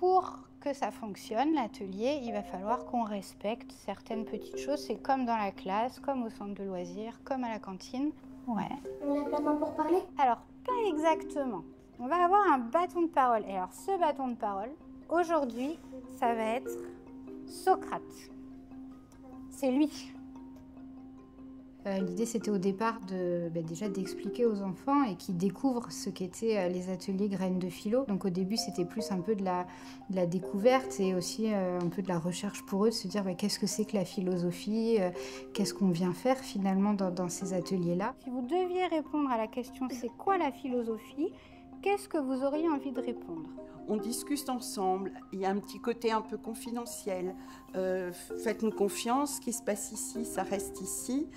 pour que ça fonctionne, l'atelier, il va falloir qu'on respecte certaines petites choses. C'est comme dans la classe, comme au centre de loisirs, comme à la cantine. Ouais. On a la main pour parler? Alors, pas exactement. On va avoir un bâton de parole. Et alors, ce bâton de parole, aujourd'hui, ça va être Socrate. C'est lui. L'idée, c'était au départ déjà d'expliquer aux enfants et qu'ils découvrent ce qu'étaient les ateliers graines de philo. Donc au début, c'était plus un peu de la découverte et aussi un peu de la recherche pour eux, de se dire qu'est-ce que c'est que la philosophie, qu'est-ce qu'on vient faire finalement dans ces ateliers-là. Si vous deviez répondre à la question « c'est quoi la philosophie ?», qu'est-ce que vous auriez envie de répondre ? On discute ensemble, il y a un petit côté un peu confidentiel. Faites-nous confiance, ce qui se passe ici, ça reste ici.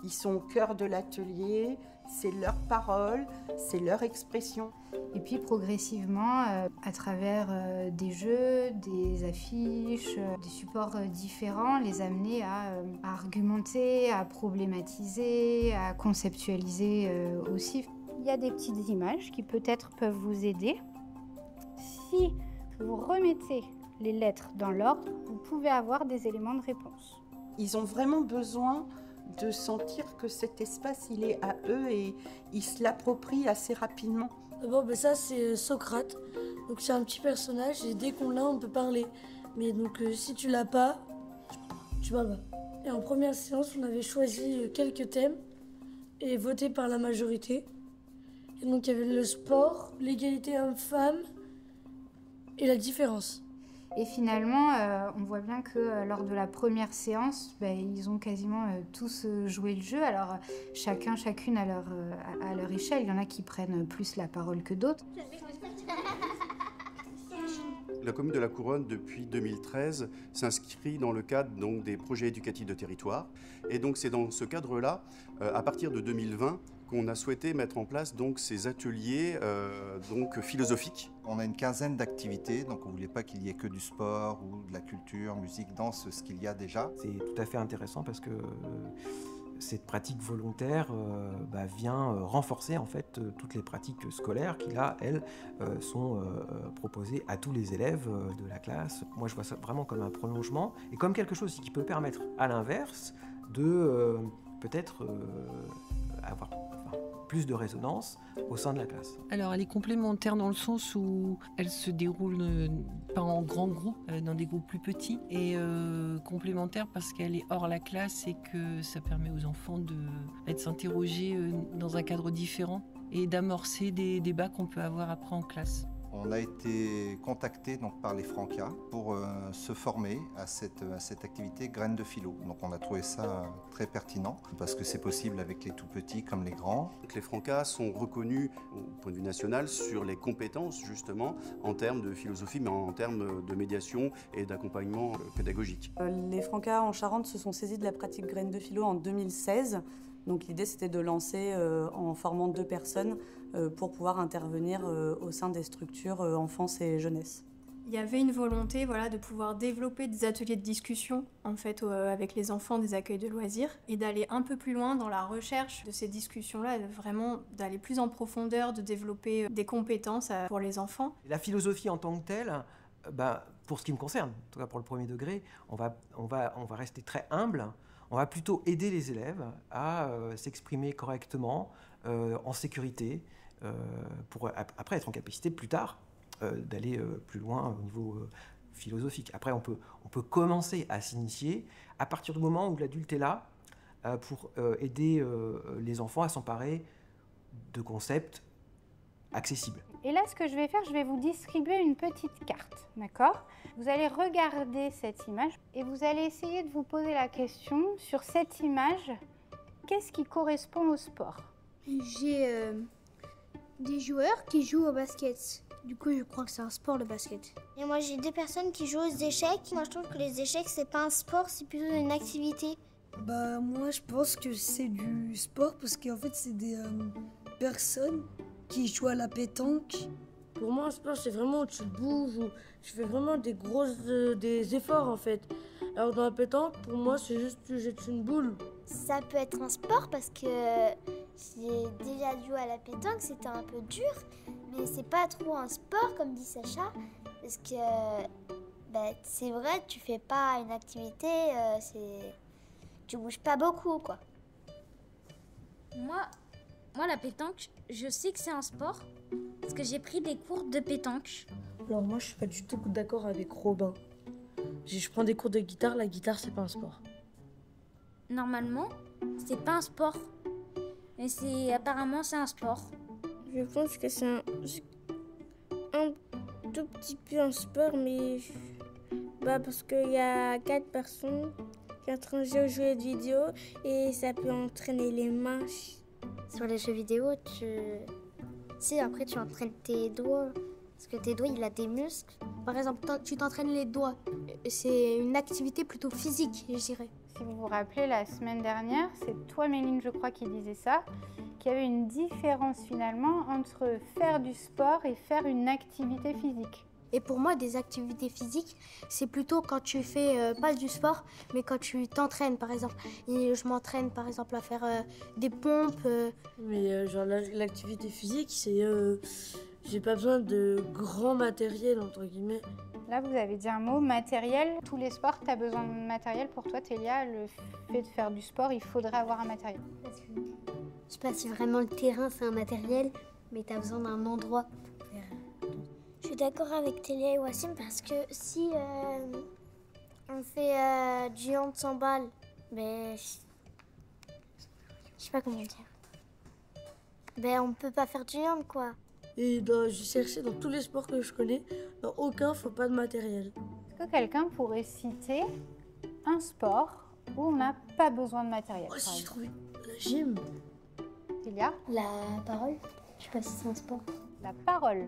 Ils sont au cœur de l'atelier, c'est leur parole, c'est leur expression. Et puis progressivement, à travers des jeux, des affiches, des supports différents, les amener à argumenter, à problématiser, à conceptualiser aussi. Il y a des petites images qui peut-être peuvent vous aider. Si vous remettez les lettres dans l'ordre, vous pouvez avoir des éléments de réponse. Ils ont vraiment besoin de sentir que cet espace, il est à eux et ils se l'approprient assez rapidement. D'abord, ça c'est Socrate. Donc c'est un petit personnage et dès qu'on l'a, on peut parler. Mais donc si tu l'as pas, tu parles pas. Et en première séance, on avait choisi quelques thèmes et voté par la majorité. Et donc il y avait le sport, l'égalité homme-femme et la différence. Et finalement, on voit bien que lors de la première séance, ils ont quasiment tous joué le jeu. Alors chacune à leur échelle. Il y en a qui prennent plus la parole que d'autres. La commune de La Couronne, depuis 2013, s'inscrit dans le cadre donc, des projets éducatifs de territoire. Et donc c'est dans ce cadre-là, à partir de 2020, qu'on a souhaité mettre en place donc, ces ateliers philosophiques. On a une quinzaine d'activités, donc on ne voulait pas qu'il y ait que du sport ou de la culture, musique, danse, ce qu'il y a déjà. C'est tout à fait intéressant parce que cette pratique volontaire vient renforcer en fait toutes les pratiques scolaires qui là, elles, sont proposées à tous les élèves de la classe. Moi je vois ça vraiment comme un prolongement et comme quelque chose qui peut permettre à l'inverse de peut-être avoir plus de résonance au sein de la classe. Alors elle est complémentaire dans le sens où elle se déroule pas en grands groupes, dans des groupes plus petits, et complémentaire parce qu'elle est hors la classe et que ça permet aux enfants de s'interroger dans un cadre différent et d'amorcer des débats qu'on peut avoir après en classe. On a été contacté donc, par les Francas pour se former à cette activité graines de philo. Donc on a trouvé ça très pertinent parce que c'est possible avec les tout petits comme les grands. Les Francas sont reconnus au point de vue national sur les compétences justement en termes de philosophie mais en termes de médiation et d'accompagnement pédagogique. Les Francas en Charente se sont saisis de la pratique graines de philo en 2016. Donc l'idée c'était de lancer en formant 2 personnes pour pouvoir intervenir au sein des structures enfance et jeunesse. Il y avait une volonté de pouvoir développer des ateliers de discussion en fait, avec les enfants des accueils de loisirs et d'aller un peu plus loin dans la recherche de ces discussions-là, vraiment d'aller plus en profondeur, de développer des compétences pour les enfants. La philosophie en tant que telle, pour ce qui me concerne, en tout cas pour le premier degré, on va rester très humble. On va plutôt aider les élèves à s'exprimer correctement, en sécurité, pour après être en capacité plus tard d'aller plus loin au niveau philosophique. Après, on peut commencer à s'initier à partir du moment où l'adulte est là pour aider les enfants à s'emparer de concepts accessibles. Et là, ce que je vais faire, je vais vous distribuer une petite carte, d'accord ? Vous allez regarder cette image et vous allez essayer de vous poser la question sur cette image, qu'est-ce qui correspond au sport ? J'ai des joueurs qui jouent au basket. Du coup, je crois que c'est un sport, le basket. Et moi, j'ai 2 personnes qui jouent aux échecs. Moi, je trouve que les échecs, c'est pas un sport, c'est plutôt une activité. Moi, je pense que c'est du sport parce qu'en fait, c'est des personnes qui jouent à la pétanque. Pour moi, un sport, c'est vraiment où tu bouges, où tu fais vraiment des efforts, en fait. Alors, dans la pétanque, pour moi, c'est juste tu jettes une boule. Ça peut être un sport parce que j'ai déjà joué à la pétanque, c'était un peu dur, mais c'est pas trop un sport, comme dit Sacha. Parce que c'est vrai, tu fais pas une activité, tu bouges pas beaucoup, quoi. Moi, la pétanque, je sais que c'est un sport parce que j'ai pris des cours de pétanque. Alors moi, je suis pas du tout d'accord avec Robin. Je prends des cours de guitare, la guitare, c'est pas un sport. Normalement, c'est pas un sport. Mais apparemment, c'est un sport. Je pense que c'est un tout petit peu un sport, mais parce qu'il y a 4 personnes qui sont en train de jouer aux jeux vidéo et ça peut entraîner les mains. Sur les jeux vidéo, après tu entraînes tes doigts, parce que tes doigts, il a des muscles. Par exemple, tu t'entraînes les doigts. C'est une activité plutôt physique, je dirais. Si vous vous rappelez, la semaine dernière, c'est toi, Méline, je crois, qui disait ça, qu'il y avait une différence finalement entre faire du sport et faire une activité physique. Et pour moi, des activités physiques, c'est plutôt quand tu fais pas du sport, mais quand tu t'entraînes, par exemple. Et je m'entraîne, par exemple, à faire des pompes. Mais l'activité physique, c'est... j'ai pas besoin de grand matériel, entre guillemets. Là, vous avez dit un mot, matériel. Tous les sports, tu as besoin de matériel. Pour toi, Télia, le fait de faire du sport, il faudrait avoir un matériel. Parce que, je sais pas si vraiment le terrain, c'est un matériel, mais tu as besoin d'un endroit pour faire... Je suis d'accord avec Télia et Wassim parce que si on fait du hand sans balle, je sais pas comment dire. On peut pas faire du hand, quoi. Et j'ai cherché dans tous les sports que je connais, dans aucun, faut pas de matériel. Est-ce que quelqu'un pourrait citer un sport où on n'a pas besoin de matériel? Oh, si j'ai trouvé la gym. Télia? La parole. Je sais pas si c'est un sport. La parole.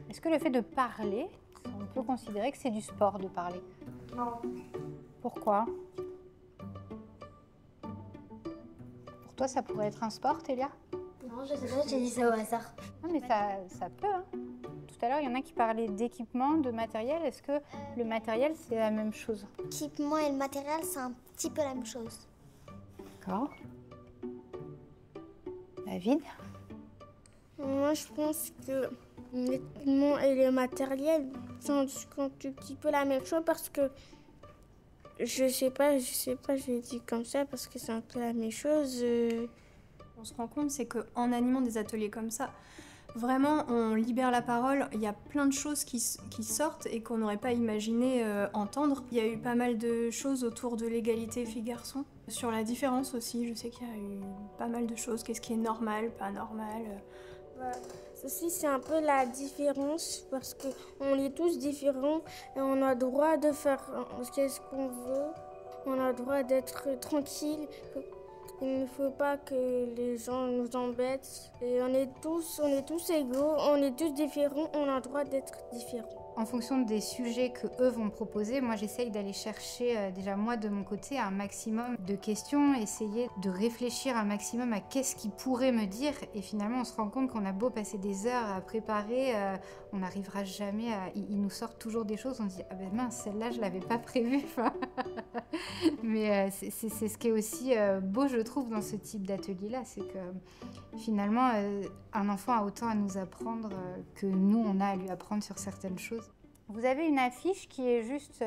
Est-ce que le fait de parler, on peut considérer que c'est du sport de parler? Non. Pourquoi? Pour toi, ça pourrait être un sport, Télia? Non, je sais pas, j'ai dit ça au hasard. Non, mais ça peut, hein. Tout à l'heure, il y en a qui parlaient d'équipement, de matériel. Est-ce que le matériel, c'est la même chose? L'équipement et le matériel, c'est un petit peu la même chose. D'accord. David? Moi, je pense que l'équipement et le matériel sont un tout petit peu la même chose parce que je sais pas, je dis comme ça parce que c'est un peu la même chose. On se rend compte, c'est qu'en animant des ateliers comme ça, vraiment, on libère la parole. Il y a plein de choses qui sortent et qu'on n'aurait pas imaginé entendre. Il y a eu pas mal de choses autour de l'égalité filles-garçons. Sur la différence aussi, je sais qu'il y a eu pas mal de choses. Qu'est-ce qui est normal, pas normal. Ceci, c'est un peu la différence parce qu'on est tous différents et on a le droit de faire ce qu'on veut. On a le droit d'être tranquille. Il ne faut pas que les gens nous embêtent. Et on est tous égaux, on est tous différents, on a le droit d'être différents. En fonction des sujets que eux vont proposer, moi j'essaye d'aller chercher déjà moi de mon côté un maximum de questions, essayer de réfléchir un maximum à qu'est-ce qu'ils pourraient me dire et finalement on se rend compte qu'on a beau passer des heures à préparer, on n'arrivera jamais à... Ils nous sortent toujours des choses, on se dit ah ben mince celle-là je l'avais pas prévue. Mais c'est ce qui est aussi beau je trouve dans ce type d'atelier-là, c'est que finalement un enfant a autant à nous apprendre que nous on a à lui apprendre sur certaines choses. Vous avez une affiche qui est juste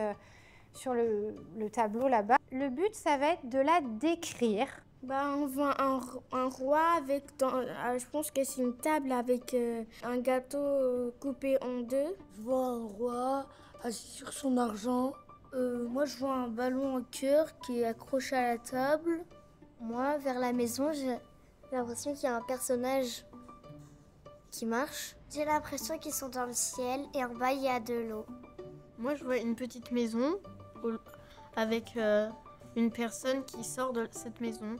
sur le tableau là-bas. Le but, ça va être de la décrire. On voit un roi avec, je pense que c'est une table avec un gâteau coupé en deux. Je vois un roi assis sur son argent. Moi, je vois un ballon en cœur qui est accroché à la table. Moi, vers la maison, j'ai l'impression qu'il y a un personnage qui marche. J'ai l'impression qu'ils sont dans le ciel et en bas, il y a de l'eau. Moi, je vois une petite maison avec une personne qui sort de cette maison.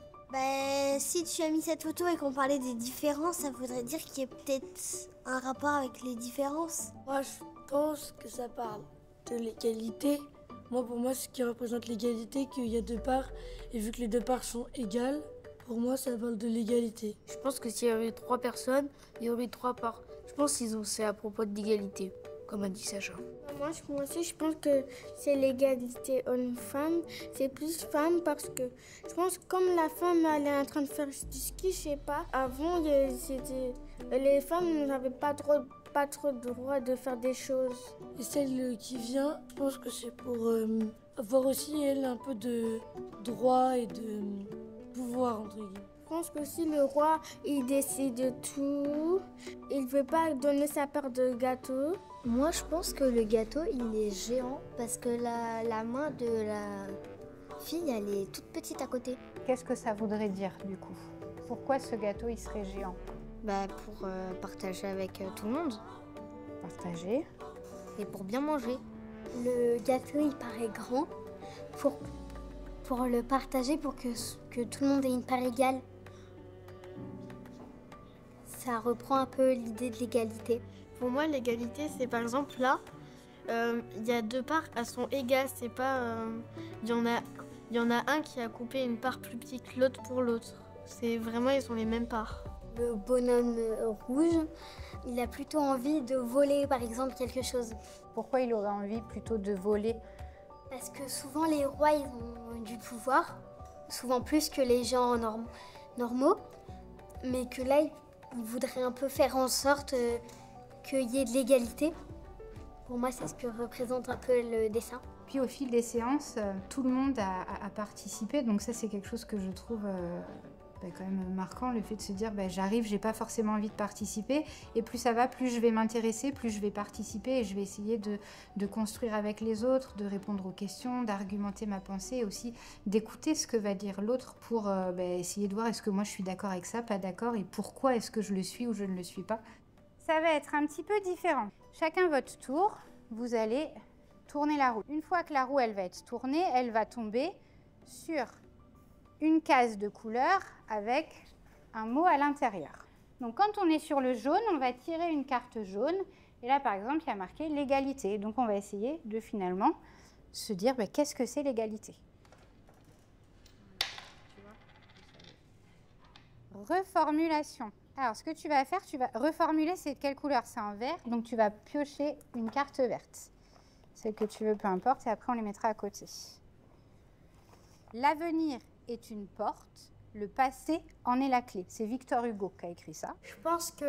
Si tu as mis cette photo et qu'on parlait des différences, ça voudrait dire qu'il y a peut-être un rapport avec les différences. Moi, je pense que ça parle de l'égalité. Pour moi, ce qui représente l'égalité, qu'il y a deux parts, et vu que les deux parts sont égales, pour moi, ça parle de l'égalité. Je pense que s'il y avait 3 personnes, il y aurait 3 parts. Je pense que c'est à propos de l'égalité, comme a dit Sacha. Moi aussi, je pense que c'est l'égalité homme-femme. C'est plus femme parce que je pense que comme la femme elle est en train de faire du ski, je sais pas. Avant, les femmes n'avaient pas trop pas trop le droit de faire des choses. Et celle qui vient, je pense que c'est pour avoir aussi, elle, un peu de droit et de pouvoir, entre guillemets. Je pense que si le roi, il décide de tout, il ne veut pas donner sa part de gâteau. Moi, je pense que le gâteau, il est géant parce que la main de la fille, elle est toute petite à côté. Qu'est-ce que ça voudrait dire, du coup? Pourquoi ce gâteau, il serait géant? Pour partager avec tout le monde. Partager. Et pour bien manger. Le gâteau, il paraît grand pour le partager, pour que tout le monde ait une part égale. Ça reprend un peu l'idée de l'égalité. Pour moi, l'égalité, c'est par exemple là, il y a deux parts, elles sont égales. C'est pas, il y en a un qui a coupé une part plus petite que l'autre pour l'autre. C'est vraiment, ils ont les mêmes parts. Le bonhomme rouge, il a plutôt envie de voler, par exemple, quelque chose. Pourquoi il aurait envie plutôt de voler? Parce que souvent, les rois, ils ont du pouvoir, souvent plus que les gens normaux, mais que là, ils voudraient un peu faire en sorte qu'il y ait de l'égalité. Pour moi, c'est ce que représente un peu le dessin. Puis au fil des séances, tout le monde a participé, donc ça, c'est quelque chose que je trouve quand même marquant, le fait de se dire j'arrive, j'ai pas forcément envie de participer, et plus ça va, plus je vais m'intéresser, plus je vais participer, et je vais essayer de construire avec les autres, de répondre aux questions, d'argumenter ma pensée, et aussi d'écouter ce que va dire l'autre pour essayer de voir est-ce que moi je suis d'accord avec ça, pas d'accord, et pourquoi est-ce que je le suis ou je ne le suis pas. Ça va être un petit peu différent. Chacun votre tour, vous allez tourner la roue. Une fois que la roue elle va être tournée, elle va tomber sur une case de couleur avec un mot à l'intérieur. Donc quand on est sur le jaune, on va tirer une carte jaune. Et là, par exemple, il y a marqué l'égalité. Donc on va essayer de finalement se dire qu'est-ce que c'est l'égalité? Reformulation. Alors ce que tu vas faire, tu vas reformuler, c'est de quelle couleur? C'est en vert. Donc tu vas piocher une carte verte. Celle que tu veux, peu importe. Et après, on les mettra à côté. L'avenir est une porte, le passé en est la clé. C'est Victor Hugo qui a écrit ça. Je pense que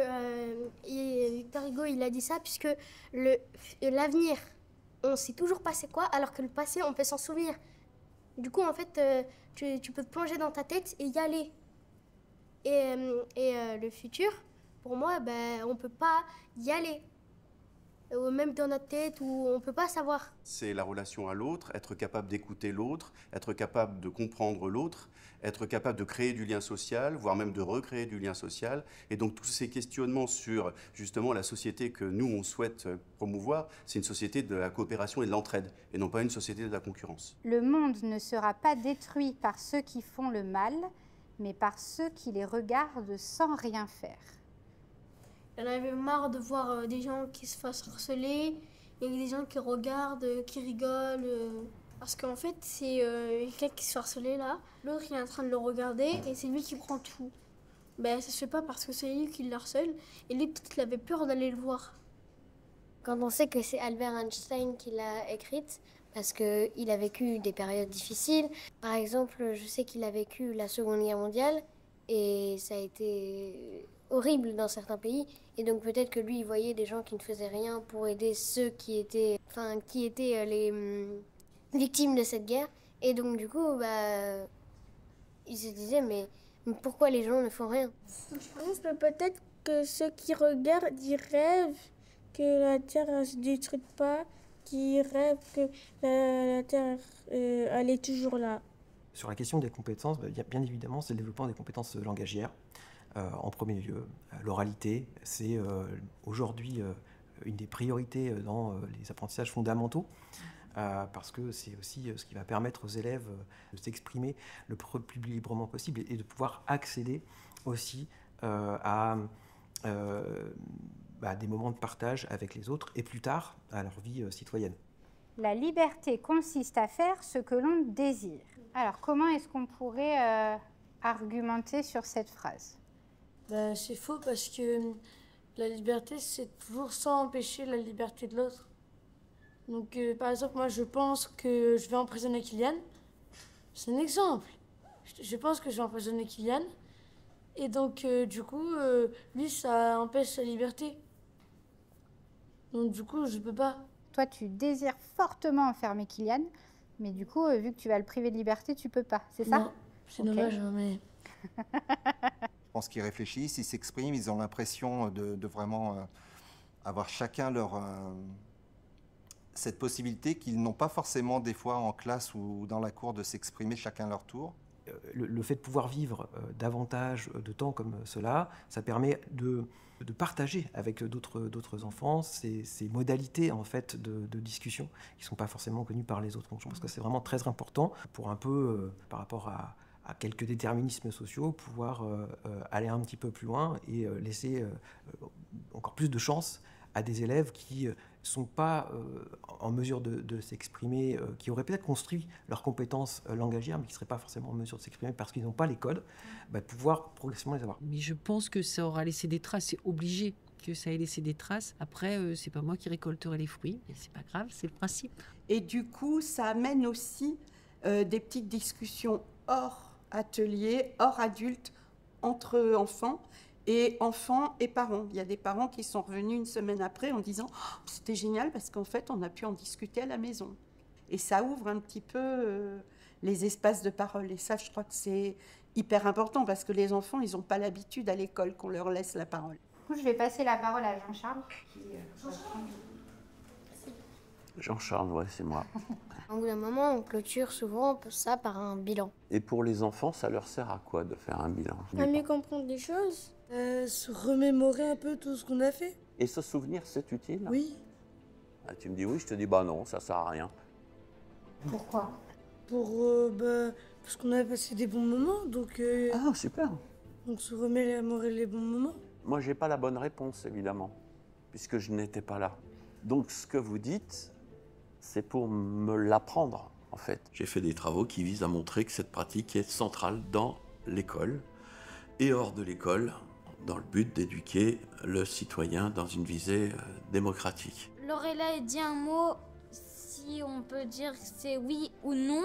Victor Hugo, il a dit ça puisque l'avenir, on sait toujours pas c'est quoi, alors que le passé, on peut s'en souvenir. Du coup, en fait, tu peux te plonger dans ta tête et y aller. Et le futur, pour moi, on peut pas y aller. Même dans notre tête, où on peut pas savoir. C'est la relation à l'autre, être capable d'écouter l'autre, être capable de comprendre l'autre, être capable de créer du lien social, voire même de recréer du lien social. Et donc tous ces questionnements sur justement la société que nous, on souhaite promouvoir, c'est une société de la coopération et de l'entraide, et non pas une société de la concurrence. Le monde ne sera pas détruit par ceux qui font le mal, mais par ceux qui les regardent sans rien faire. J'en avais marre de voir des gens qui se fassent harceler, et des gens qui regardent, qui rigolent. Parce qu'en fait, c'est quelqu'un qui se fait harceler là, l'autre il est en train de le regarder et c'est lui qui prend tout. Ça se fait pas parce que c'est lui qui le harcèle, et lui peut-être il avait peur d'aller le voir. Quand on sait que c'est Albert Einstein qui l'a écrite, parce qu'il a vécu des périodes difficiles. Par exemple, je sais qu'il a vécu la Seconde Guerre mondiale, et ça a été horrible dans certains pays, et donc peut-être que lui il voyait des gens qui ne faisaient rien pour aider ceux qui étaient les victimes de cette guerre, et donc du coup il se disait mais pourquoi les gens ne font rien? Je pense que peut-être que ceux qui regardent, ils rêvent que la Terre ne se détruise pas, qui rêvent que la Terre elle est toujours là. Sur la question des compétences, bien évidemment, c'est le développement des compétences langagières. En premier lieu, l'oralité, c'est aujourd'hui une des priorités dans les apprentissages fondamentaux, parce que c'est aussi ce qui va permettre aux élèves de s'exprimer le plus librement possible et de pouvoir accéder aussi à des moments de partage avec les autres et plus tard à leur vie citoyenne. La liberté consiste à faire ce que l'on désire. Alors, comment est-ce qu'on pourrait argumenter sur cette phrase? C'est faux parce que la liberté, c'est toujours sans empêcher la liberté de l'autre. Donc, par exemple, moi, je pense que je vais emprisonner Kylian. C'est un exemple. Je pense que je vais emprisonner Kylian. Et donc, du coup, lui, ça empêche sa liberté. Donc du coup, je peux pas. Toi, tu désires fortement enfermer Kylian, mais du coup, vu que tu vas le priver de liberté, tu peux pas, c'est ça? Non, c'est dommage, hein, mais... Je pense qu'ils réfléchissent, ils s'expriment, ils ont l'impression de vraiment avoir chacun cette possibilité qu'ils n'ont pas forcément des fois en classe ou dans la cour de s'exprimer chacun leur tour. Le fait de pouvoir vivre davantage de temps comme cela, ça permet de partager avec d'autres enfants ces modalités en fait de discussion qui ne sont pas forcément connues par les autres. Donc, je pense que c'est vraiment très important pour un peu, par rapport à quelques déterminismes sociaux, pouvoir aller un petit peu plus loin et laisser encore plus de chance à des élèves qui ne sont pas en mesure de s'exprimer, qui auraient peut-être construit leurs compétences langagières, mais qui ne seraient pas forcément en mesure de s'exprimer parce qu'ils n'ont pas les codes, de pouvoir progressivement les avoir. Mais je pense que ça aura laissé des traces, c'est obligé que ça ait laissé des traces. Après, c'est pas moi qui récolterai les fruits, mais c'est pas grave, c'est le principe. Et du coup, ça amène aussi des petites discussions hors atelier, hors adultes, entre enfants et parents. Il y a des parents qui sont revenus une semaine après en disant oh, « c'était génial parce qu'en fait, on a pu en discuter à la maison ». Et ça ouvre un petit peu les espaces de parole. Et ça, je crois que c'est hyper important parce que les enfants, ils n'ont pas l'habitude à l'école qu'on leur laisse la parole. Du coup, je vais passer la parole à Jean-Charles. Jean-Charles, ouais, c'est moi. Au bout d'un moment, on clôture souvent ça par un bilan. Et pour les enfants, ça leur sert à quoi de faire un bilan? À mieux comprendre des choses. Se remémorer un peu tout ce qu'on a fait. Et se souvenir, c'est utile? Oui. Ah, tu me dis oui, je te dis bah non, ça sert à rien. Pourquoi? Parce qu'on a passé des bons moments, donc... Ah, super. Donc se remémorer les bons moments. Moi, j'ai pas la bonne réponse, évidemment, puisque je n'étais pas là. Donc, ce que vous dites, c'est pour me l'apprendre, en fait. J'ai fait des travaux qui visent à montrer que cette pratique est centrale dans l'école et hors de l'école, dans le but d'éduquer le citoyen dans une visée démocratique. Lorella a dit un mot, si on peut dire que c'est oui ou non,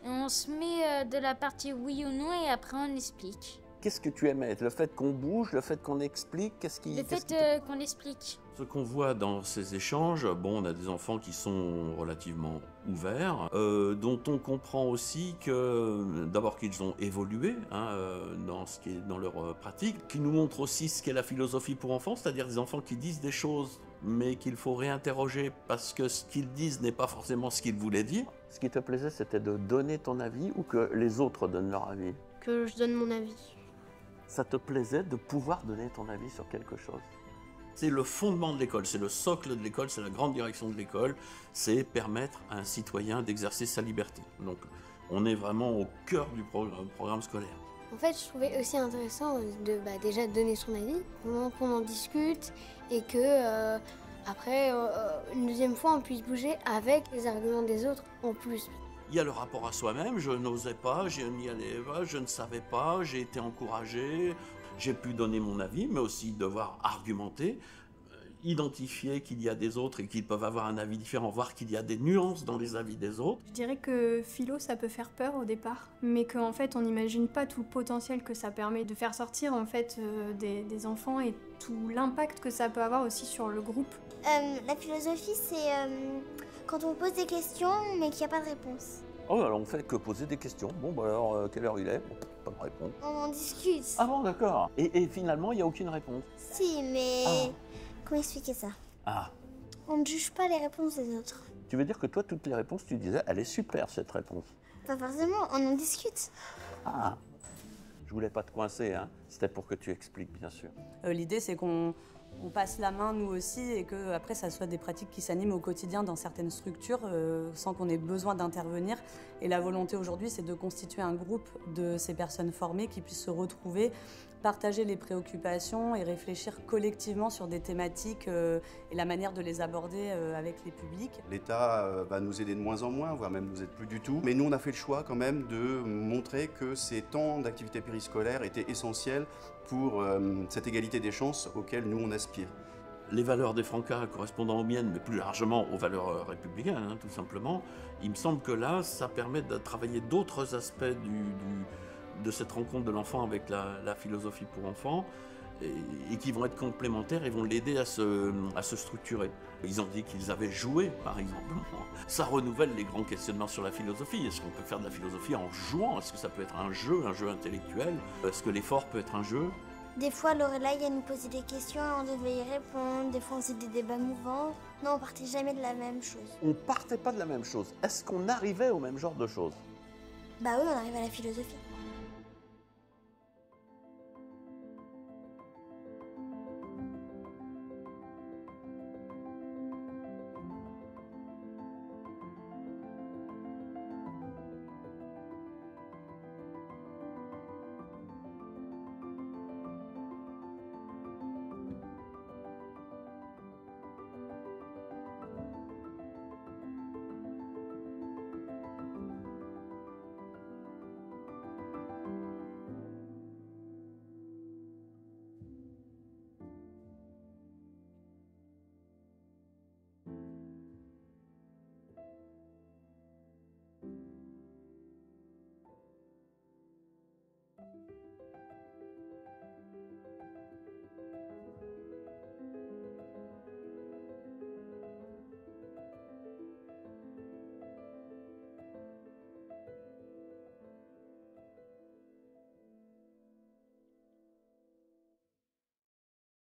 et on se met de la partie oui ou non et après on explique. Qu'est-ce que tu aimais? Le fait qu'on bouge, le fait qu'on explique, qu'est-ce qui... Le fait qu'on explique. Ce qu'on voit dans ces échanges, bon, on a des enfants qui sont relativement ouverts, dont on comprend aussi que, d'abord qu'ils ont évolué dans leur pratique, qui nous montrent aussi ce qu'est la philosophie pour enfants, c'est-à-dire des enfants qui disent des choses, mais qu'il faut réinterroger parce que ce qu'ils disent n'est pas forcément ce qu'ils voulaient dire. Ce qui te plaisait, c'était de donner ton avis ou que les autres donnent leur avis? Que je donne mon avis. Ça te plaisait de pouvoir donner ton avis sur quelque chose? C'est le fondement de l'école, c'est le socle de l'école, c'est la grande direction de l'école, c'est permettre à un citoyen d'exercer sa liberté. Donc on est vraiment au cœur du programme scolaire. En fait, je trouvais aussi intéressant de déjà donner son avis, qu'on en discute et que après, une deuxième fois, on puisse bouger avec les arguments des autres en plus. Il y a le rapport à soi-même, je n'osais pas, je n'y allais pas, je ne savais pas, j'ai été encouragé, j'ai pu donner mon avis, mais aussi devoir argumenter, identifier qu'il y a des autres et qu'ils peuvent avoir un avis différent, voir qu'il y a des nuances dans les avis des autres. Je dirais que philo, ça peut faire peur au départ, mais qu'en fait, on n'imagine pas tout le potentiel que ça permet de faire sortir en fait des enfants et tout l'impact que ça peut avoir aussi sur le groupe. La philosophie, c'est quand on pose des questions, mais qu'il n'y a pas de réponse. Oh, alors on fait que poser des questions. Bon, bah alors, quelle heure il est? Bon, pas de réponse. On en discute. Ah bon, d'accord. Et finalement, il n'y a aucune réponse? Si, mais... Comment expliquer ça? Ah. On ne juge pas les réponses des autres. Tu veux dire que toi, toutes les réponses, tu disais, elle est super, cette réponse? Pas forcément, on en discute. Ah. Je voulais pas te coincer, hein. C'était pour que tu expliques, bien sûr. L'idée, c'est qu'on passe la main, nous aussi, et que après ça soit des pratiques qui s'animent au quotidien dans certaines structures sans qu'on ait besoin d'intervenir. Et la volonté aujourd'hui, c'est de constituer un groupe de ces personnes formées qui puissent se retrouver, partager les préoccupations et réfléchir collectivement sur des thématiques et la manière de les aborder avec les publics. L'État va nous aider de moins en moins, voire même nous aide plus du tout. Mais nous, on a fait le choix quand même de montrer que ces temps d'activité périscolaire étaient essentiels pour cette égalité des chances auxquelles nous, on aspire. Les valeurs des Francas correspondant aux miennes, mais plus largement aux valeurs républicaines, tout simplement, il me semble que là, ça permet de travailler d'autres aspects de cette rencontre de l'enfant avec la philosophie pour enfants et qui vont être complémentaires et vont l'aider à se structurer. Ils ont dit qu'ils avaient joué, par exemple. Ça renouvelle les grands questionnements sur la philosophie. Est-ce qu'on peut faire de la philosophie en jouant? Est-ce que ça peut être un jeu intellectuel? Est-ce que l'effort peut être un jeu? Des fois, Lorelai, elle nous posait des questions, on devait y répondre. Des fois, on faisait des débats mouvants. Non, on partait jamais de la même chose. On partait pas de la même chose. Est-ce qu'on arrivait au même genre de choses? Bah oui, on arrive à la philosophie.